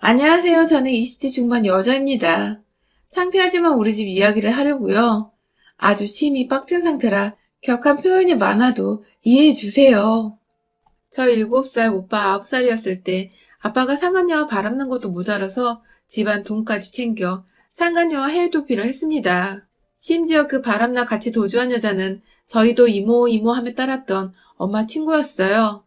안녕하세요. 저는 20대 중반 여자입니다. 창피하지만 우리 집 이야기를 하려고요. 아주 침이 빡친 상태라 격한 표현이 많아도 이해해 주세요. 저 7살, 오빠 9살이었을 때 아빠가 상간녀와 바람난 것도 모자라서 집안 돈까지 챙겨 상간녀와 해외 도피를 했습니다. 심지어 그 바람나 같이 도주한 여자는 저희도 이모 이모 하며 따랐던 엄마 친구였어요.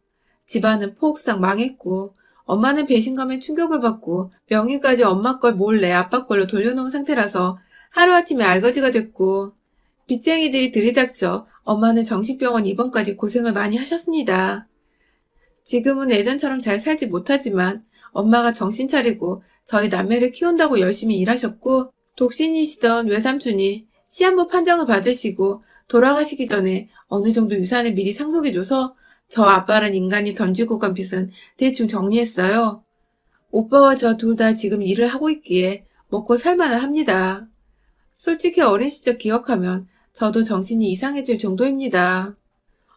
집안은 폭삭 망했고 엄마는 배신감에 충격을 받고 명의까지 엄마 걸 몰래 아빠 걸로 돌려놓은 상태라서 하루아침에 알거지가 됐고 빚쟁이들이 들이닥쳐 엄마는 정신병원 입원까지 고생을 많이 하셨습니다. 지금은 예전처럼 잘 살지 못하지만 엄마가 정신 차리고 저희 남매를 키운다고 열심히 일하셨고 독신이시던 외삼촌이 시한부 판정을 받으시고 돌아가시기 전에 어느 정도 유산을 미리 상속해줘서 저 아빠란 인간이 던지고 간 빚은 대충 정리했어요. 오빠와 저 둘 다 지금 일을 하고 있기에 먹고 살만은 합니다. 솔직히 어린 시절 기억하면 저도 정신이 이상해질 정도입니다.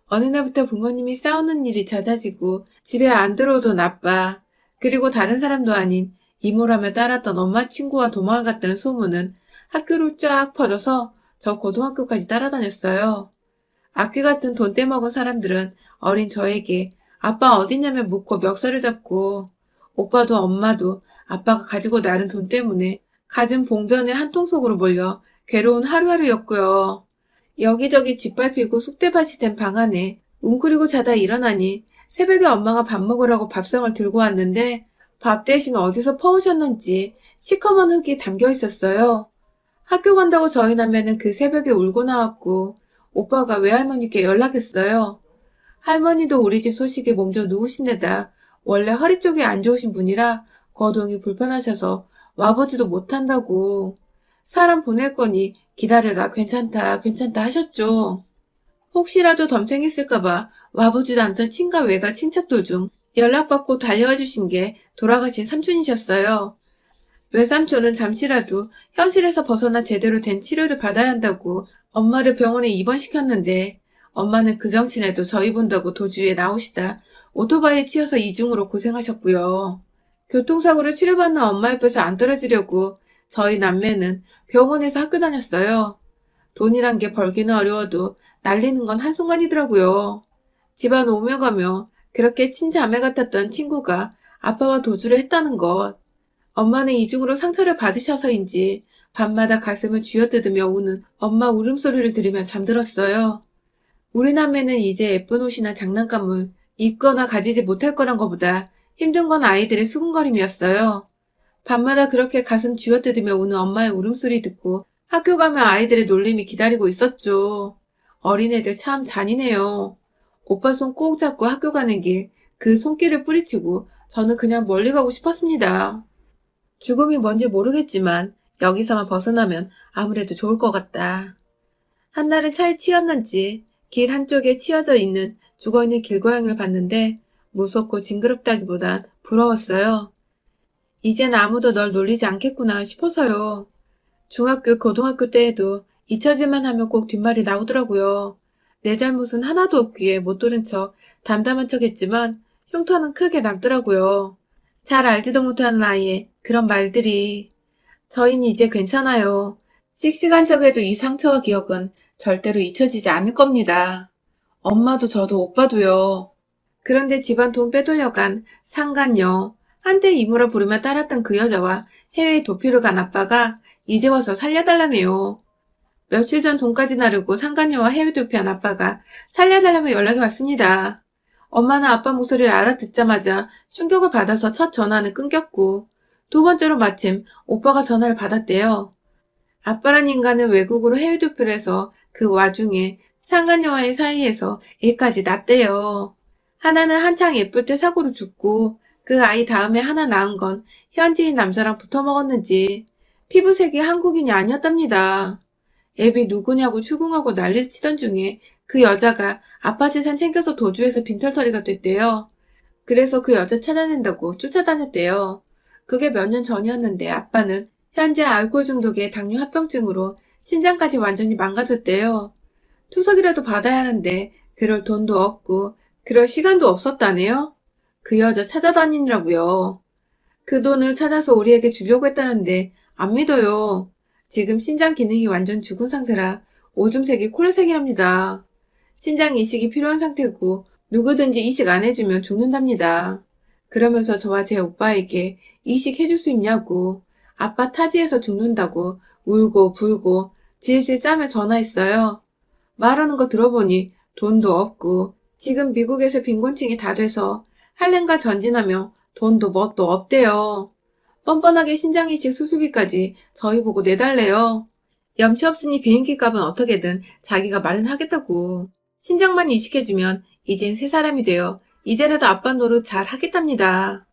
어느 날부터 부모님이 싸우는 일이 잦아지고 집에 안 들어오던 아빠, 그리고 다른 사람도 아닌 이모라며 따랐던 엄마 친구와 도망을 갔다는 소문은 학교로 쫙 퍼져서 저 고등학교까지 따라다녔어요. 악귀 같은 돈 떼먹은 사람들은 어린 저에게 아빠 어디냐며 묻고 멱살을 잡고 오빠도 엄마도 아빠가 가지고 나른 돈 때문에 갖은 봉변에 한통 속으로 몰려 괴로운 하루하루였고요. 여기저기 짓밟히고 쑥대밭이 된 방 안에 웅크리고 자다 일어나니 새벽에 엄마가 밥 먹으라고 밥상을 들고 왔는데 밥 대신 어디서 퍼오셨는지 시커먼 흙이 담겨 있었어요. 학교 간다고 저희 남매는 그 새벽에 울고 나왔고 오빠가 외할머니께 연락했어요. 할머니도 우리 집 소식에 몸져 누우신 데다 원래 허리 쪽이 안 좋으신 분이라 거동이 불편하셔서 와보지도 못한다고. 사람 보낼 거니 기다려라 괜찮다 괜찮다 하셨죠. 혹시라도 덤탱했을까봐 와보지도 않던 친가 외가 친척들 중 연락받고 달려와 주신 게 돌아가신 삼촌이셨어요. 외삼촌은 잠시라도 현실에서 벗어나 제대로 된 치료를 받아야 한다고 엄마를 병원에 입원시켰는데 엄마는 그 정신에도 저희 본다고 도주에 나오시다 오토바이에 치여서 이중으로 고생하셨고요. 교통사고를 치료받는 엄마 옆에서 안 떨어지려고 저희 남매는 병원에서 학교 다녔어요. 돈이란 게 벌기는 어려워도 날리는 건 한순간이더라고요. 집안 오며 가며 그렇게 친자매 같았던 친구가 아빠와 도주를 했다는 것. 엄마는 이중으로 상처를 받으셔서인지 밤마다 가슴을 쥐어뜯으며 우는 엄마 울음소리를 들으며 잠들었어요. 우리 남매는 이제 예쁜 옷이나 장난감을 입거나 가지지 못할 거란 것보다 힘든 건 아이들의 수군거림이었어요. 밤마다 그렇게 가슴 쥐어뜯으며 우는 엄마의 울음소리 듣고 학교 가면 아이들의 놀림이 기다리고 있었죠. 어린애들 참 잔인해요. 오빠 손 꼭 잡고 학교 가는 길, 그 손길을 뿌리치고 저는 그냥 멀리 가고 싶었습니다. 죽음이 뭔지 모르겠지만 여기서만 벗어나면 아무래도 좋을 것 같다. 한날은 차에 치였는지 길 한쪽에 치여져 있는 죽어있는 길고양이를 봤는데 무섭고 징그럽다기보단 부러웠어요. 이젠 아무도 널 놀리지 않겠구나 싶어서요. 중학교, 고등학교 때에도 잊혀질만 하면 꼭 뒷말이 나오더라고요. 내 잘못은 하나도 없기에 못 들은 척 담담한 척 했지만 흉터는 크게 남더라고요. 잘 알지도 못하는 아이의 그런 말들이. 저희는 이제 괜찮아요. 씩씩한 척에도 이 상처와 기억은 절대로 잊혀지지 않을 겁니다. 엄마도 저도 오빠도요. 그런데 집안 돈 빼돌려간 상간녀, 한때 이모라 부르며 따랐던 그 여자와 해외에 도피를 간 아빠가 이제 와서 살려달라네요. 며칠 전 돈까지 나르고 상간녀와 해외 도피한 아빠가 살려달라며 연락이 왔습니다. 엄마는 아빠 목소리를 알아듣자마자 충격을 받아서 첫 전화는 끊겼고 두 번째로 마침 오빠가 전화를 받았대요. 아빠란 인간은 외국으로 해외 도피를 해서 그 와중에 상간녀와의 사이에서 애까지 낳았대요. 하나는 한창 예쁠 때 사고로 죽고 그 아이 다음에 하나 낳은 건 현지인 남자랑 붙어먹었는지 피부색이 한국인이 아니었답니다. 애비 누구냐고 추궁하고 난리를 치던 중에 그 여자가 아빠 재산 챙겨서 도주해서 빈털터리가 됐대요. 그래서 그 여자 찾아낸다고 쫓아다녔대요. 그게 몇 년 전이었는데 아빠는 현재 알코올 중독에 당뇨 합병증으로 신장까지 완전히 망가졌대요. 투석이라도 받아야 하는데 그럴 돈도 없고 그럴 시간도 없었다네요. 그 여자 찾아다니느라고요. 그 돈을 찾아서 우리에게 주려고 했다는데 안 믿어요. 지금 신장 기능이 완전 죽은 상태라 오줌색이 콜색이랍니다. 신장 이식이 필요한 상태고 누구든지 이식 안 해주면 죽는답니다. 그러면서 저와 제 오빠에게 이식해줄 수 있냐고 아빠 타지에서 죽는다고 울고 불고 질질 짜며 전화했어요. 말하는 거 들어보니 돈도 없고 지금 미국에서 빈곤층이 다 돼서 할렘과 전진하며 돈도 뭣도 없대요. 뻔뻔하게 신장이식 수술비까지 저희 보고 내달래요. 염치 없으니 비행기 값은 어떻게든 자기가 마련하겠다고. 신장만 이식해주면 이젠 새 사람이 되어 이제라도 아빠 노릇 잘 하겠답니다.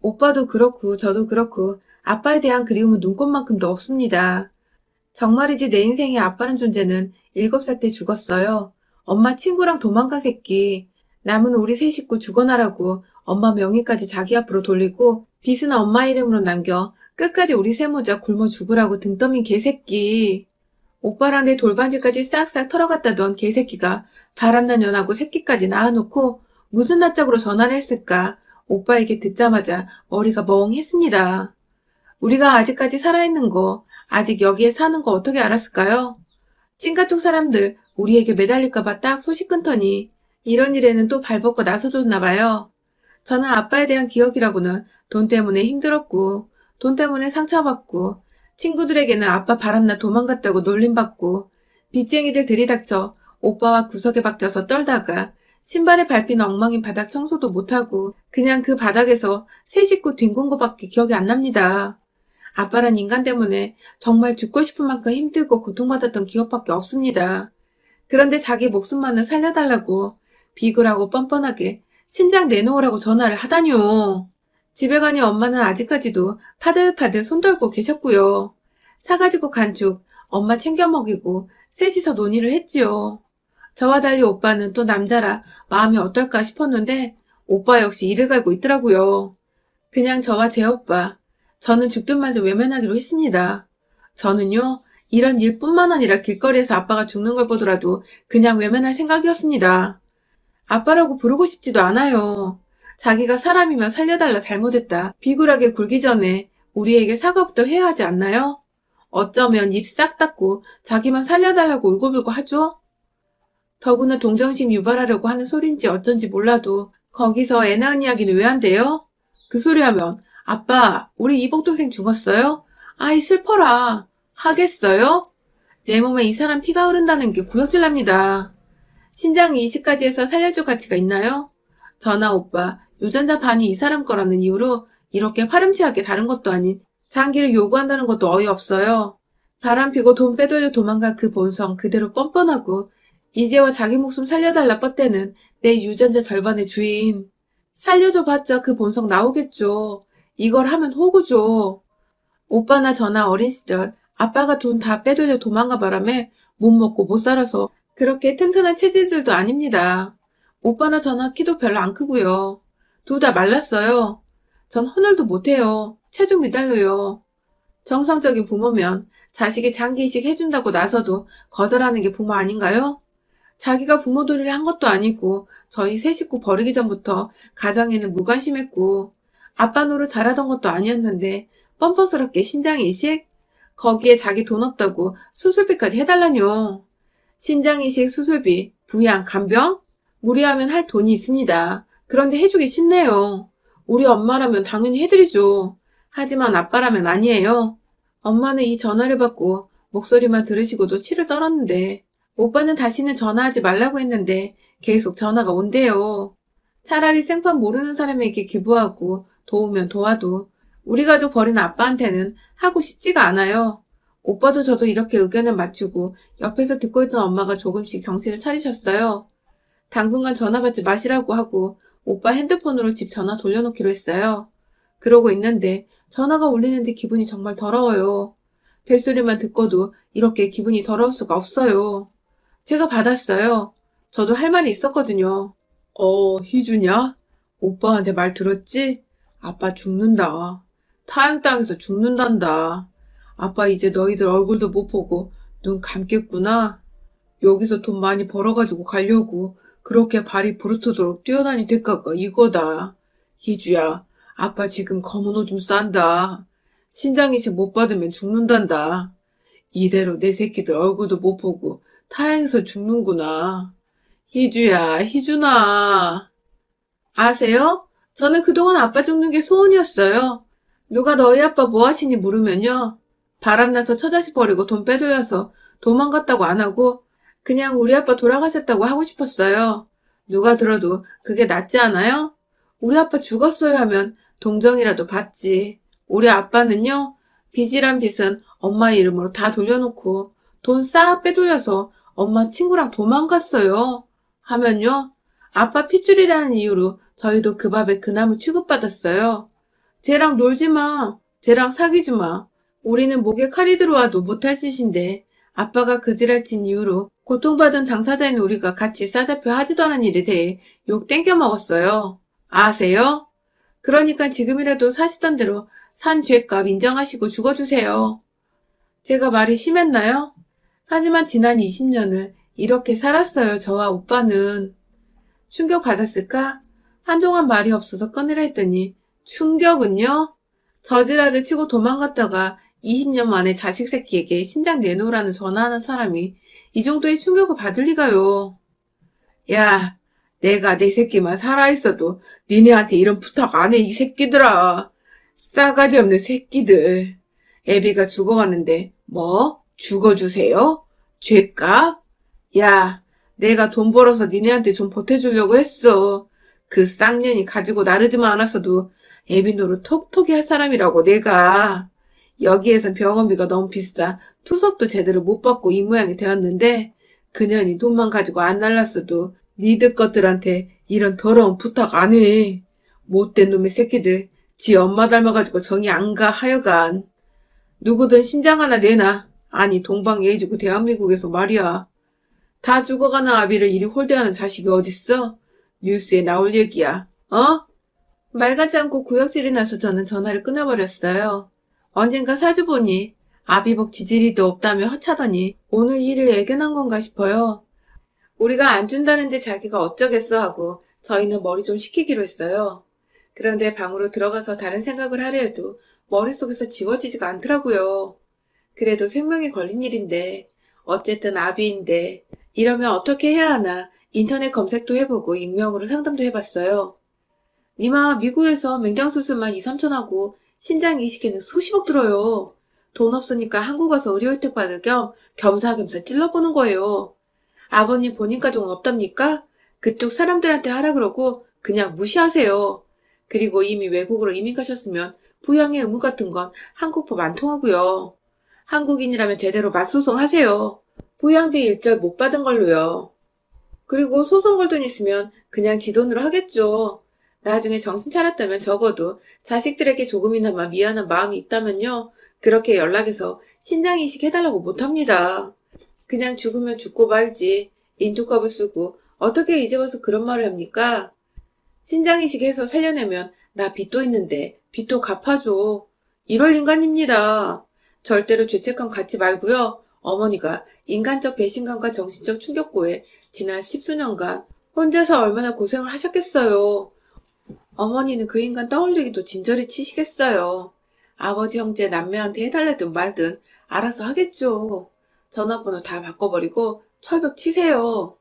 오빠도 그렇고 저도 그렇고 아빠에 대한 그리움은 눈꽃만큼도 없습니다. 정말이지 내 인생의 아빠란 존재는 7살 때 죽었어요. 엄마 친구랑 도망간 새끼. 남은 우리 세 식구 죽어나라고 엄마 명의까지 자기 앞으로 돌리고 빚은 엄마 이름으로 남겨 끝까지 우리 세모자 굶어 죽으라고 등 떠민 개새끼. 오빠랑 내 돌반지까지 싹싹 털어갔다던 개새끼가 바람난 년하고 새끼까지 낳아놓고 무슨 낯짝으로 전화를 했을까. 오빠에게 듣자마자 머리가 멍했습니다. 우리가 아직까지 살아있는 거, 아직 여기에 사는 거 어떻게 알았을까요? 찐가족 사람들 우리에게 매달릴까봐 딱 소식 끊더니 이런 일에는 또 발벗고 나서줬나 봐요. 저는 아빠에 대한 기억이라고는 돈 때문에 힘들었고 돈 때문에 상처받고 친구들에게는 아빠 바람나 도망갔다고 놀림받고 빚쟁이들 들이닥쳐 오빠와 구석에 박혀서 떨다가 신발에 밟힌 엉망인 바닥 청소도 못하고 그냥 그 바닥에서 세 식구 뒹군 거밖에 기억이 안 납니다. 아빠란 인간 때문에 정말 죽고 싶은 만큼 힘들고 고통받았던 기억밖에 없습니다. 그런데 자기 목숨만은 살려달라고 비굴하고 뻔뻔하게 신장 내놓으라고 전화를 하다니요. 집에 가니 엄마는 아직까지도 파들파들 손 떨고 계셨고요. 사가지고 간 죽 엄마 챙겨 먹이고 셋이서 논의를 했지요. 저와 달리 오빠는 또 남자라 마음이 어떨까 싶었는데 오빠 역시 이를 갈고 있더라고요. 그냥 저와 제 오빠, 저는 죽든 말든 외면하기로 했습니다. 저는요, 이런 일뿐만 아니라 길거리에서 아빠가 죽는 걸 보더라도 그냥 외면할 생각이었습니다. 아빠라고 부르고 싶지도 않아요. 자기가 사람이면 살려달라 잘못했다. 비굴하게 굴기 전에 우리에게 사과부터 해야 하지 않나요? 어쩌면 입 싹 닫고 자기만 살려달라고 울고불고 하죠? 더구나 동정심 유발하려고 하는 소린지 어쩐지 몰라도 거기서 애 낳은 이야기는 왜 한대요? 그 소리 하면 아빠, 우리 이복동생 죽었어요? 아이 슬퍼라. 하겠어요? 내 몸에 이 사람 피가 흐른다는 게 구역질 납니다. 신장 이식까지 해서 살려줄 가치가 있나요? 저나 오빠, 유전자 반이 이 사람 거라는 이유로 이렇게 파렴치하게 다른 것도 아닌 장기를 요구한다는 것도 어이없어요. 바람피고 돈 빼돌려 도망간 그 본성 그대로 뻔뻔하고 이제와 자기 목숨 살려달라 뻗대는 내 유전자 절반의 주인. 살려줘 봤자 그 본성 나오겠죠. 이걸 하면 호구죠. 오빠나 저나 어린 시절 아빠가 돈 다 빼돌려 도망가 바람에 못 먹고 못 살아서 그렇게 튼튼한 체질들도 아닙니다. 오빠나 저나 키도 별로 안 크고요. 둘 다 말랐어요. 전 헌혈도 못해요. 체중 미달려요. 정상적인 부모면 자식이 장기 이식 해준다고 나서도 거절하는 게 부모 아닌가요? 자기가 부모 도리를 한 것도 아니고 저희 세 식구 버리기 전부터 가정에는 무관심했고 아빠 노릇 잘하던 것도 아니었는데 뻔뻔스럽게 신장 이식? 거기에 자기 돈 없다고 수술비까지 해달라뇨. 신장 이식 수술비, 부양, 간병? 무리하면 할 돈이 있습니다. 그런데 해주기 쉽네요. 우리 엄마라면 당연히 해드리죠. 하지만 아빠라면 아니에요. 엄마는 이 전화를 받고 목소리만 들으시고도 치를 떨었는데 오빠는 다시는 전화하지 말라고 했는데 계속 전화가 온대요. 차라리 생판 모르는 사람에게 기부하고 도우면 도와도 우리 가족 버린 아빠한테는 하고 싶지가 않아요. 오빠도 저도 이렇게 의견을 맞추고 옆에서 듣고 있던 엄마가 조금씩 정신을 차리셨어요. 당분간 전화 받지 마시라고 하고 오빠 핸드폰으로 집 전화 돌려놓기로 했어요. 그러고 있는데 전화가 울리는데 기분이 정말 더러워요. 벨소리만 듣고도 이렇게 기분이 더러울 수가 없어요. 제가 받았어요. 저도 할 말이 있었거든요. 희주냐? 오빠한테 말 들었지? 아빠 죽는다. 타향당해서 죽는단다. 아빠 이제 너희들 얼굴도 못 보고 눈 감겠구나. 여기서 돈 많이 벌어가지고 가려고 그렇게 발이 부르트도록 뛰어다니 대가가 이거다. 희주야, 아빠 지금 검은 오줌 싼다. 신장이식 못 받으면 죽는단다. 이대로 내 새끼들 얼굴도 못 보고 타양에서 죽는구나. 희주야, 희준아. 아세요? 저는 그동안 아빠 죽는 게 소원이었어요. 누가 너희 아빠 뭐 하시니 물으면요. 바람나서 처자식 버리고 돈 빼돌려서 도망갔다고 안 하고 그냥 우리 아빠 돌아가셨다고 하고 싶었어요. 누가 들어도 그게 낫지 않아요? 우리 아빠 죽었어요 하면 동정이라도 받지. 우리 아빠는요, 빚이란 빚은 엄마 이름으로 다 돌려놓고 돈 싹 빼돌려서 엄마 친구랑 도망갔어요. 하면요, 아빠 핏줄이라는 이유로 저희도 그 밥에 그 나무 취급받았어요. 쟤랑 놀지 마. 쟤랑 사귀지 마. 우리는 목에 칼이 들어와도 못할 짓인데 아빠가 그 지랄친 이유로 고통받은 당사자인 우리가 같이 싸잡혀 하지도 않은 일에 대해 욕 땡겨 먹었어요. 아세요? 그러니까 지금이라도 사시던 대로 산 죄값 인정하시고 죽어주세요. 제가 말이 심했나요? 하지만 지난 20년을 이렇게 살았어요, 저와 오빠는. 충격받았을까? 한동안 말이 없어서 꺼내라 했더니 충격은요? 저지랄을 치고 도망갔다가 20년 만에 자식 새끼에게 신장 내놓으라는 전화하는 사람이 이 정도의 충격을 받을 리가요. 야, 내가 내 새끼만 살아있어도 니네한테 이런 부탁 안 해, 이 새끼들아. 싸가지 없는 새끼들. 애비가 죽어가는데 뭐? 죽어주세요? 죄값? 야, 내가 돈 벌어서 니네한테 좀 보태주려고 했어. 그 쌍년이 가지고 나르지만 않았어도 애비 노릇 톡톡히 할 사람이라고 내가. 여기에선 병원비가 너무 비싸 투석도 제대로 못 받고 이 모양이 되었는데 그년이 돈만 가지고 안 날랐어도 니들 것들한테 이런 더러운 부탁 안 해. 못된 놈의 새끼들. 지 엄마 닮아가지고 정이 안 가 하여간. 누구든 신장 하나 내놔. 아니 동방예의지고 대한민국에서 말이야. 다 죽어가는 아비를 이리 홀대하는 자식이 어딨어? 뉴스에 나올 얘기야. 어? 말 같지 않고 구역질이 나서 저는 전화를 끊어버렸어요. 언젠가 사주보니 아비복 지지리도 없다며 허차더니 오늘 이 일을 애견한 건가 싶어요. 우리가 안 준다는데 자기가 어쩌겠어 하고 저희는 머리 좀 식히기로 했어요. 그런데 방으로 들어가서 다른 생각을 하려 해도 머릿속에서 지워지지가 않더라고요. 그래도 생명이 걸린 일인데 어쨌든 아비인데 이러면 어떻게 해야 하나 인터넷 검색도 해보고 익명으로 상담도 해봤어요. 니마 미국에서 맹장수술만 2, 3천 하고 신장 이식에는 수십억 들어요. 돈 없으니까 한국 와서 의료 혜택 받을 겸 겸사겸사 찔러보는 거예요. 아버님 본인 가족은 없답니까? 그쪽 사람들한테 하라 그러고 그냥 무시하세요. 그리고 이미 외국으로 이민 가셨으면 부양의 의무 같은 건 한국법 안 통하고요. 한국인이라면 제대로 맞소송하세요. 부양비 일절 못 받은 걸로요. 그리고 소송 걸 돈 있으면 그냥 지 돈으로 하겠죠. 나중에 정신 차렸다면 적어도 자식들에게 조금이나마 미안한 마음이 있다면요. 그렇게 연락해서 신장 이식 해달라고 못합니다. 그냥 죽으면 죽고 말지. 인투값을 쓰고 어떻게 이제 와서 그런 말을 합니까? 신장 이식해서 살려내면 나 빚도 있는데 빚도 갚아줘. 이럴 인간입니다. 절대로 죄책감 갖지 말고요. 어머니가 인간적 배신감과 정신적 충격고에 지난 10수년간 혼자서 얼마나 고생을 하셨겠어요. 어머니는 그 인간 떠올리기도 진저리 치시겠어요. 아버지 형제 남매한테 해달라든 말든 알아서 하겠죠. 전화번호 다 바꿔버리고 철벽 치세요.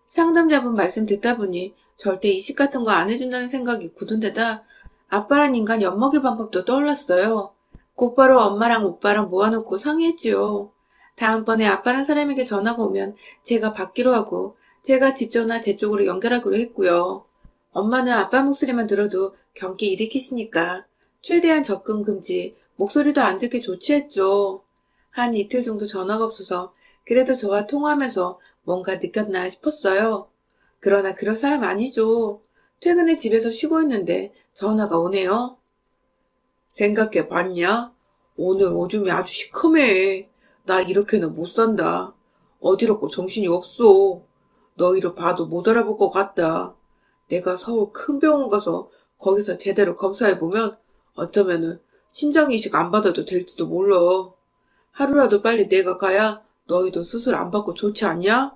상담자분 말씀 듣다 보니 절대 이식 같은 거 안 해준다는 생각이 굳은 데다 아빠란 인간 엿먹일 방법도 떠올랐어요. 곧바로 엄마랑 오빠랑 모아놓고 상의했지요. 다음번에 아빠란 사람에게 전화가 오면 제가 받기로 하고 제가 집 전화 제 쪽으로 연결하기로 했고요. 엄마는 아빠 목소리만 들어도 경기 일으키시니까 최대한 접근 금지, 목소리도 안 듣게 조치했죠. 한 이틀 정도 전화가 없어서 그래도 저와 통화하면서 뭔가 느꼈나 싶었어요. 그러나 그럴 사람 아니죠. 퇴근에 집에서 쉬고 있는데 전화가 오네요. 생각해 봤냐? 오늘 오줌이 아주 시커매. 나 이렇게는 못 산다. 어지럽고 정신이 없어. 너희를 봐도 못 알아볼 것 같다. 내가 서울 큰 병원 가서 거기서 제대로 검사해보면 어쩌면은 신장이식 안 받아도 될지도 몰라. 하루라도 빨리 내가 가야 너희도 수술 안 받고 좋지 않냐?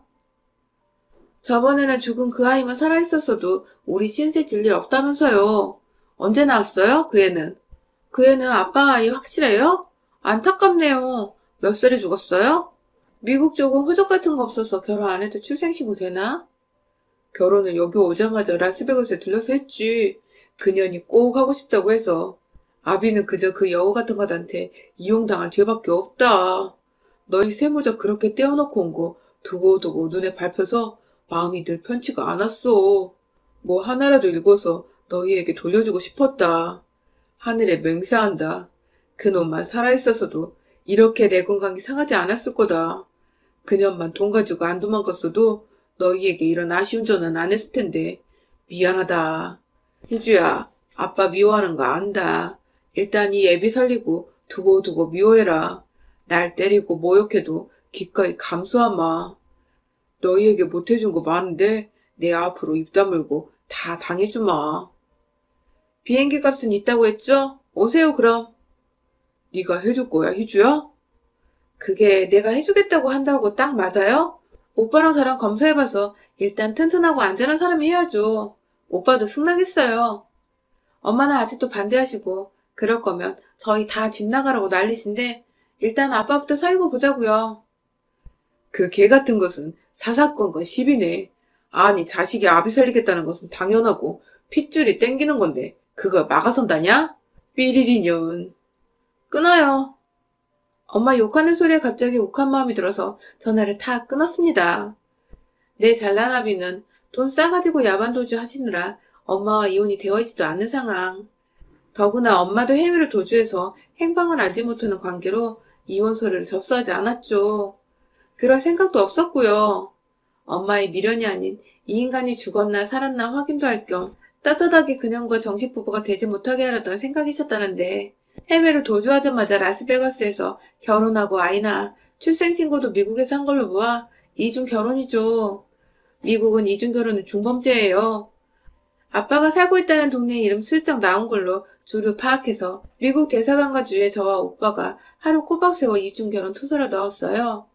저번에는 죽은 그 아이만 살아있었어도 우리 신세 질 일 없다면서요. 언제 나왔어요? 그 애는. 그 애는 아빠 아이 확실해요? 안타깝네요. 몇 살에 죽었어요? 미국 쪽은 호적 같은 거 없어서 결혼 안 해도 출생신고 되나? 결혼은 여기 오자마자 라스베가스에 들러서 했지. 그년이 꼭 하고 싶다고 해서. 아비는 그저 그 여우 같은 것한테 이용당한 죄밖에 없다. 너희 세무적 그렇게 떼어놓고 온 거 두고두고 눈에 밟혀서 마음이 늘 편치가 않았어. 뭐 하나라도 읽어서 너희에게 돌려주고 싶었다. 하늘에 맹세한다. 그놈만 살아있었어도 이렇게 내 건강이 상하지 않았을 거다. 그년만 돈 가지고 안 도망갔어도 너희에게 이런 아쉬운 전화는 안 했을 텐데 미안하다. 희주야, 아빠 미워하는 거 안다. 일단 이 애비 살리고 두고두고 미워해라. 날 때리고 모욕해도 기꺼이 감수하마. 너희에게 못해준 거 많은데 내 앞으로 입 다물고 다 당해주마. 비행기 값은 있다고 했죠? 오세요 그럼. 네가 해줄 거야 희주야? 그게 내가 해주겠다고 한다고 딱 맞아요? 오빠랑 저랑 검사해봐서 일단 튼튼하고 안전한 사람이 해야죠. 오빠도 승낙했어요. 엄마는 아직도 반대하시고 그럴 거면 저희 다 집 나가라고 난리신데 일단 아빠부터 살고 보자고요. 그 개 같은 것은 사사건건 시비네. 아니 자식이 아비 살리겠다는 것은 당연하고 핏줄이 땡기는 건데 그걸 막아선다냐? 삐리리년. 끊어요. 엄마 욕하는 소리에 갑자기 욱한 마음이 들어서 전화를 탁 끊었습니다. 내 잘난 아비는 돈 싸가지고 야반도주 하시느라 엄마와 이혼이 되어있지도 않는 상황. 더구나 엄마도 해외로 도주해서 행방을 알지 못하는 관계로 이혼 서류를 접수하지 않았죠. 그럴 생각도 없었고요. 엄마의 미련이 아닌 이 인간이 죽었나 살았나 확인도 할 겸 떳떳하게 그년과 정식 부부가 되지 못하게 하려던 생각이셨다는데 해외로 도주하자마자 라스베가스에서 결혼하고 아이 낳아 출생신고도 미국에서 한 걸로 보아 이중 결혼이죠. 미국은 이중 결혼은 중범죄예요. 아빠가 살고 있다는 동네 이름 슬쩍 나온 걸로 주류 파악해서 미국 대사관과 주에 저와 오빠가 하루 꼬박 세워 이중 결혼 투서를 넣었어요.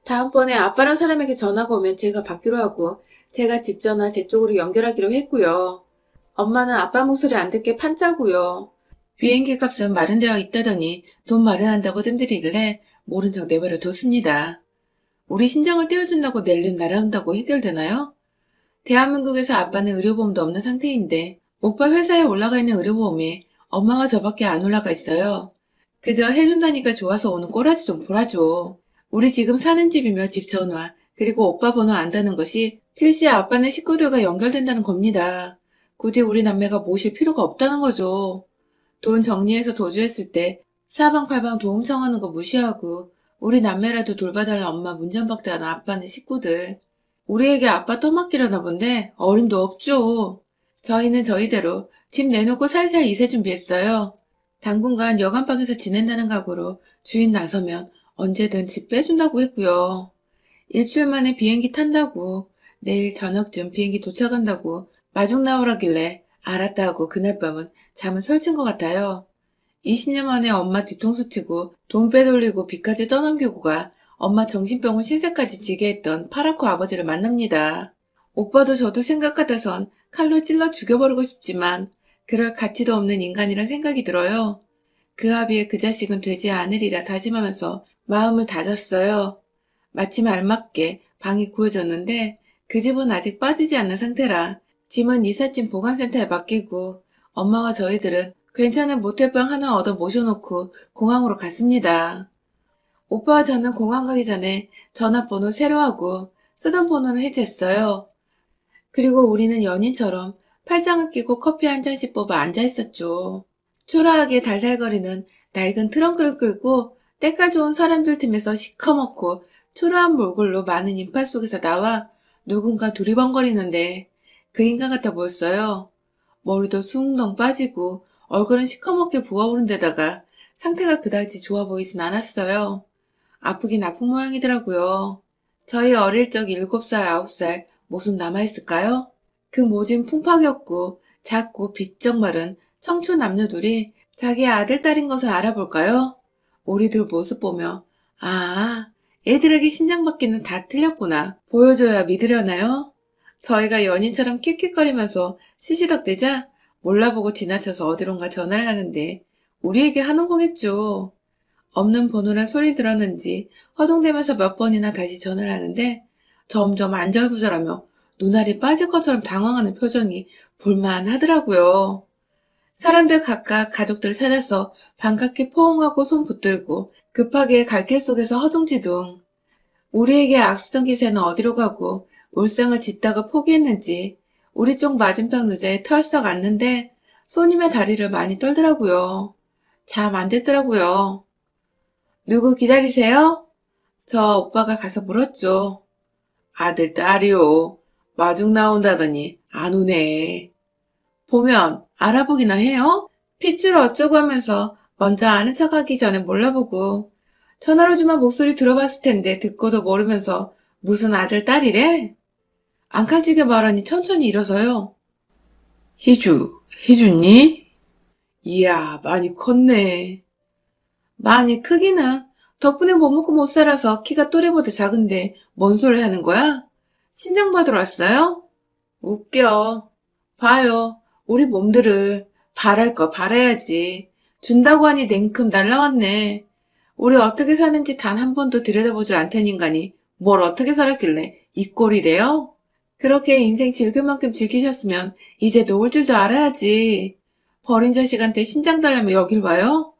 다음번에 아빠랑 사람에게 전화가 오면 제가 받기로 하고 제가 집 전화 제 쪽으로 연결하기로 했고요. 엄마는 아빠 목소리 안 듣게 판짜고요. 비행기 값은 마련되어 있다더니 돈 마련한다고 뜸들이길래 모른 척 내버려 뒀습니다. 우리 신장을 떼어준다고 낼름 날아온다고 해결되나요? 대한민국에서 아빠는 의료보험도 없는 상태인데 오빠 회사에 올라가 있는 의료보험에 엄마와 저밖에 안 올라가 있어요. 그저 해준다니까 좋아서 오는 꼬라지 좀 보라줘. 우리 지금 사는 집이며 집 전화 그리고 오빠 번호 안다는 것이 필시 아빠네 식구들과 연결된다는 겁니다. 굳이 우리 남매가 모실 필요가 없다는 거죠. 돈 정리해서 도주했을 때 사방팔방 도움 청하는 거 무시하고 우리 남매라도 돌봐달라 엄마 문전박대하는 아빠네 식구들. 우리에게 아빠 떠맡기려나 본데 어림도 없죠. 저희는 저희대로 집 내놓고 살살 이세 준비했어요. 당분간 여관방에서 지낸다는 각오로 주인 나서면 언제든 집 빼준다고 했고요. 일주일 만에 비행기 탄다고 내일 저녁쯤 비행기 도착한다고 마중 나오라길래 알았다 하고 그날 밤은 잠은 설친 것 같아요. 20년 만에 엄마 뒤통수 치고 돈 빼돌리고 빚까지 떠넘기고 가 엄마 정신병원 신세까지 지게 했던 파랗고 아버지를 만납니다. 오빠도 저도 생각 같아선 칼로 찔러 죽여버리고 싶지만 그럴 가치도 없는 인간이란 생각이 들어요. 그 아비의 그 자식은 되지 않으리라 다짐하면서 마음을 다졌어요. 마침 알맞게 방이 구해졌는데 그 집은 아직 빠지지 않는 상태라 짐은 이삿짐 보관센터에 맡기고 엄마와 저희들은 괜찮은 모텔방 하나 얻어 모셔놓고 공항으로 갔습니다. 오빠와 저는 공항 가기 전에 전화번호 새로 하고 쓰던 번호는 해지했어요. 그리고 우리는 연인처럼 팔짱을 끼고 커피 한 잔씩 뽑아 앉아있었죠. 초라하게 달달거리는 낡은 트렁크를 끌고 때깔 좋은 사람들 틈에서 시커멓고 초라한 몰골로 많은 인파 속에서 나와 누군가 두리번거리는데 그 인간 같아 보였어요. 머리도 숭덩 빠지고 얼굴은 시커멓게 부어오른 데다가 상태가 그다지 좋아 보이진 않았어요. 아프긴 아픈 모양이더라고요. 저희 어릴 적 7살, 9살 모습 남아있을까요? 그 모진 풍파겼고 작고 비쩍 마른 청춘 남녀 둘이 자기 아들, 딸인 것을 알아볼까요? 우리들 모습 보며 아, 애들에게 신장받기는 다 틀렸구나. 보여줘야 믿으려나요? 저희가 연인처럼 킥킥거리면서 시시덕대자 몰라보고 지나쳐서 어디론가 전화를 하는데 우리에게 하는 거겠죠. 없는 번호라 소리 들었는지 허둥대면서 몇 번이나 다시 전화를 하는데 점점 안절부절하며 눈알이 빠질 것처럼 당황하는 표정이 볼만하더라고요. 사람들 각각 가족들 찾아서 반갑게 포옹하고 손 붙들고 급하게 갈 길 속에서 허둥지둥. 우리에게 악수던 기세는 어디로 가고 울상을 짓다가 포기했는지 우리 쪽 맞은편 의자에 털썩 앉는데 손님의 다리를 많이 떨더라고요. 잠 안 들더라고요. 누구 기다리세요? 저 오빠가 가서 물었죠. 아들, 딸이요. 마중 나온다더니 안 오네. 보면 알아보기나 해요? 핏줄 어쩌고 하면서 먼저 아는 척하기 전에 몰라보고 전화로지만 목소리 들어봤을 텐데 듣고도 모르면서 무슨 아들, 딸이래? 안 칼지게 말하니 천천히 일어서요. 희주니? 이야, 많이 컸네. 많이 크기는 덕분에 못 먹고 못 살아서 키가 또래보다 작은데 뭔 소리 하는 거야? 친정받으러 왔어요? 웃겨. 봐요. 우리 몸들을 바랄 거 바라야지. 준다고 하니 냉큼 날라왔네. 우리 어떻게 사는지 단 한 번도 들여다보지 않던 인간이 뭘 어떻게 살았길래 이 꼴이 돼요? 그렇게 인생 즐길 만큼 즐기셨으면 이제 놓을 줄도 알아야지. 버린 자식한테 신장 달라며 여길 와요?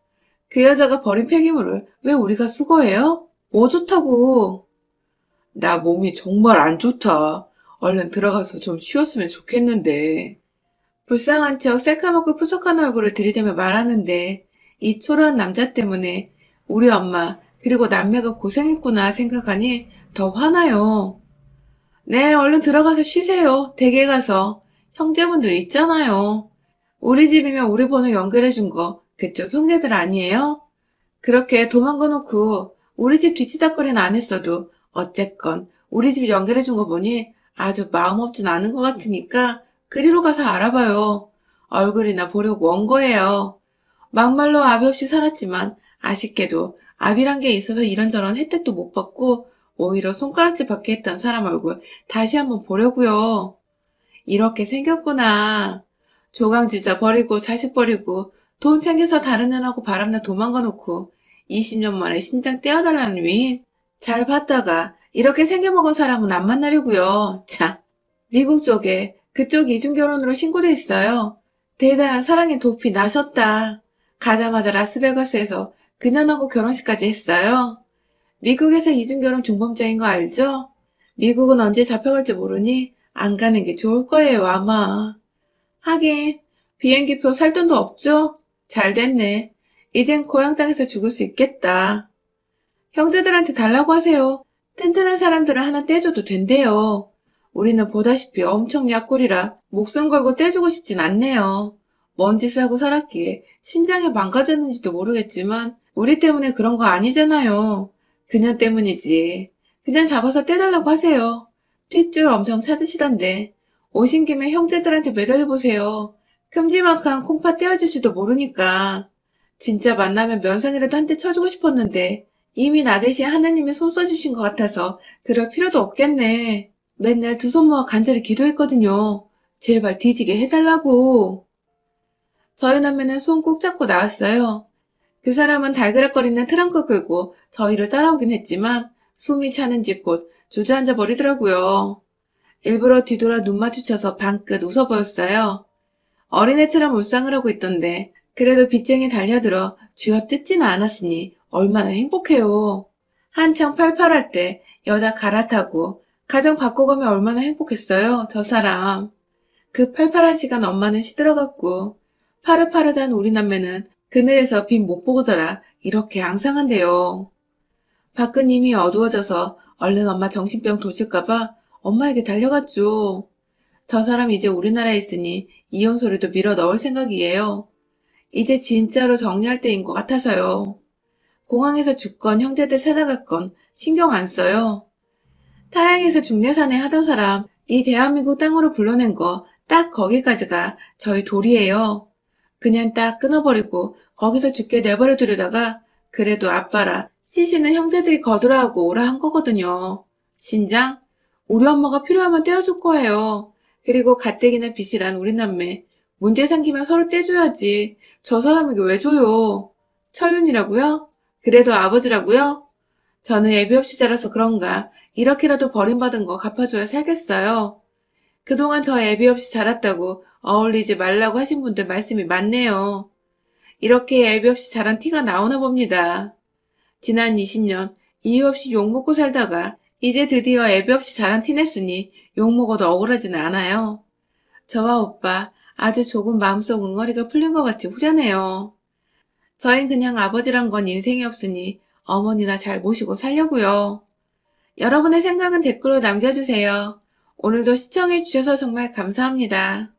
그 여자가 버린 폐기물을 왜 우리가 수거해요? 뭐 좋다고. 나 몸이 정말 안 좋다. 얼른 들어가서 좀 쉬었으면 좋겠는데. 불쌍한 척 새까맣고 푸석한 얼굴을 들이대며 말하는데 이 초라한 남자 때문에 우리 엄마 그리고 남매가 고생했구나 생각하니 더 화나요. 네, 얼른 들어가서 쉬세요. 댁에 가서. 형제분들 있잖아요. 우리 집이면 우리 번호 연결해준 거 그쪽 형제들 아니에요? 그렇게 도망가 놓고 우리 집 뒤치다거리는 안 했어도 어쨌건 우리 집 연결해준 거 보니 아주 마음 없진 않은 것 같으니까 그리로 가서 알아봐요. 얼굴이나 보려고 온 거예요. 막말로 아비 없이 살았지만 아쉽게도 아비란 게 있어서 이런저런 혜택도 못 받고 오히려 손가락질 받게 했던 사람 얼굴 다시 한번 보려고요. 이렇게 생겼구나. 조강지자 버리고 자식 버리고 돈 챙겨서 다른 년하고 바람나 도망가 놓고 20년 만에 신장 떼어달라는 위인. 잘 봤다가 이렇게 생겨먹은 사람은 안 만나려고요. 참. 미국 쪽에 그쪽 이중결혼으로 신고돼 있어요. 대단한 사랑의 도피 나셨다. 가자마자 라스베가스에서 그년하고 결혼식까지 했어요. 미국에서 이중결혼 중범죄인 거 알죠? 미국은 언제 잡혀갈지 모르니 안 가는 게 좋을 거예요, 아마. 하긴 비행기표 살 돈도 없죠? 잘 됐네. 이젠 고향 땅에서 죽을 수 있겠다. 형제들한테 달라고 하세요. 튼튼한 사람들은 하나 떼줘도 된대요. 우리는 보다시피 엄청 약골이라 목숨 걸고 떼주고 싶진 않네요. 뭔 짓을 하고 살았기에 신장이 망가졌는지도 모르겠지만 우리 때문에 그런 거 아니잖아요. 그냥 때문이지. 그냥 잡아서 떼달라고 하세요. 핏줄 엄청 찾으시던데. 오신 김에 형제들한테 매달려보세요. 큼지막한 콩팥 떼어줄지도 모르니까. 진짜 만나면 면상이라도 한 대 쳐주고 싶었는데 이미 나 대신 하느님이 손 써주신 것 같아서 그럴 필요도 없겠네. 맨날 두 손 모아 간절히 기도했거든요. 제발 뒤지게 해달라고. 저희 남매는 손 꼭 잡고 나왔어요. 그 사람은 달그락거리는 트렁크 끌고 저희를 따라오긴 했지만 숨이 차는지 곧 주저앉아 버리더라고요. 일부러 뒤돌아 눈 마주쳐서 방긋 웃어 보였어요. 어린애처럼 울상을 하고 있던데 그래도 빚쟁이 달려들어 쥐어뜯지는 않았으니 얼마나 행복해요. 한창 팔팔할 때 여자 갈아타고 가정 바꿔가면 얼마나 행복했어요, 저 사람. 그 팔팔한 시간 엄마는 시들어갔고 파릇파릇한 우리 남매는 그늘에서 빛 못 보고 자라 이렇게 앙상한데요. 밖은 이미 어두워져서 얼른 엄마 정신병 도질까봐 엄마에게 달려갔죠. 저 사람 이제 우리나라에 있으니 이혼 소리도 밀어 넣을 생각이에요. 이제 진짜로 정리할 때인 것 같아서요. 공항에서 죽건 형제들 찾아갔건 신경 안 써요. 타양에서 중내산에 하던 사람 이 대한민국 땅으로 불러낸 거 딱 거기까지가 저희 도리예요. 그냥 딱 끊어버리고 거기서 죽게 내버려 두려다가 그래도 아빠라 시시는 형제들이 거두라하고 오라 한 거거든요. 신장? 우리 엄마가 필요하면 떼어줄 거예요. 그리고 가뜩이나 빚이란 우리 남매 문제 생기면 서로 떼줘야지. 저 사람에게 왜 줘요? 철륜이라고요? 그래도 아버지라고요? 저는 애비 없이 자라서 그런가 이렇게라도 버림받은 거 갚아줘야 살겠어요. 그동안 저 애비 없이 자랐다고 어울리지 말라고 하신 분들 말씀이 많네요. 이렇게 애비 없이 자란 티가 나오나 봅니다. 지난 20년 이유 없이 욕먹고 살다가 이제 드디어 애비 없이 자란 티 냈으니 욕먹어도 억울하지는 않아요. 저와 오빠 아주 조금 마음속 응어리가 풀린 것 같이 후련해요. 저흰 그냥 아버지란 건 인생이 없으니 어머니나 잘 모시고 살려고요. 여러분의 생각은 댓글로 남겨주세요. 오늘도 시청해주셔서 정말 감사합니다.